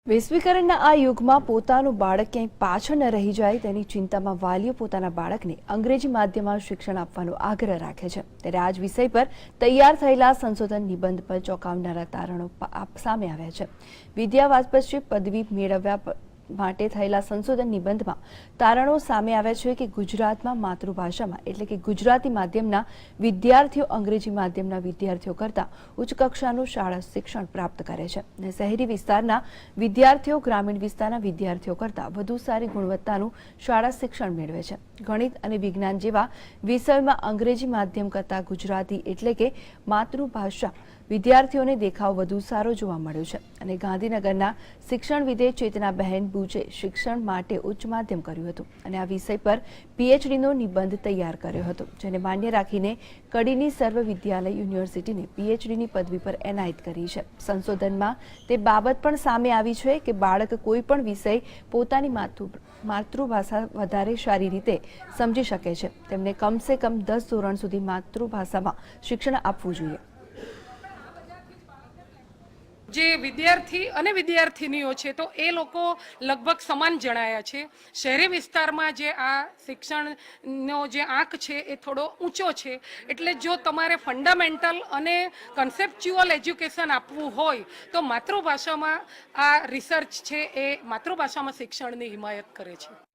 વૈશ્વિકરણના આ યુગમાં પોતાનું બાળક ક્યાંય પાછળ ન રહી જાય તેની ચિંતામાં વાલીઓ પોતાના બાળકને અંગ્રેજી માધ્યમમાં શિક્ષણ આપવાનો આગ્રહ રાખે છે। ત્યારે આ જ વિષય પર તૈયાર થયેલા સંશોધન નિબંધ પર ચોંકાવનારા તારણો સામે આવ્યા છે। વિદ્યાવાસ પછી પદવી મેળવ્યા માટે થયેલા સંશોધન નિબંધમાં તારણો સામે આવ્યા છે કે ગુજરાતમાં માતૃભાષામાં એટલે કે ગુજરાતી માધ્યમના વિદ્યાર્થીઓ અંગ્રેજી માધ્યમના વિદ્યાર્થીઓ કરતાં ઉચ્ચ કક્ષાનું શાળા શિક્ષણ પ્રાપ્ત કરે છે અને શહેરી વિસ્તારના વિદ્યાર્થીઓ ગ્રામીણ વિસ્તારના વિદ્યાર્થીઓ કરતાં વધુ સારી ગુણવત્તાનું શાળા શિક્ષણ મેળવે છે। ગણિત અને વિજ્ઞાન જેવા વિષયોમાં અંગ્રેજી માધ્યમ કરતાં ગુજરાતી એટલે કે માતૃભાષા વિદ્યાર્થીઓને દેખાવ વધુ સારો જોવા મળ્યો છે અને ગાંધીનગરના શિક્ષણવિદે ચેતનાબહેન બુચે શિક્ષણ માટે ઉચ્ચ માધ્યમ કર્યું હતું અને આ વિષય પર પીએચડીનો નિબંધ તૈયાર કર્યો હતો, જેને માન્ય રાખીને કડીની સર્વ વિદ્યાલય યુનિવર્સિટીને પીએચડીની પદવી પર એનાયત કરી છે। સંશોધનમાં તે બાબત પણ સામે આવી છે કે બાળક કોઈ પણ વિષય પોતાની માતૃભાષા વધારે સારી રીતે સમજી શકે છે। તેમને કમસે કમ 10 ધોરણ સુધી માતૃભાષામાં શિક્ષણ આપવું જોઈએ। જે વિદ્યાર્થી અને વિદ્યાર્થીનીઓ છે તો એ લોકો લગભગ સમાન જણાયા છે। શહેરી વિસ્તારમાં જે આ શિક્ષણનો જે આંક છે એ થોડો ઊંચો છે, એટલે જો તમારે ફંડામેન્ટલ અને કન્સેપ્ચ્યુઅલ એજ્યુકેશન આપવું હોય તો માતૃભાષામાં આ રિસર્ચ છે એ માતૃભાષામાં શિક્ષણની હિમાયત કરે છે।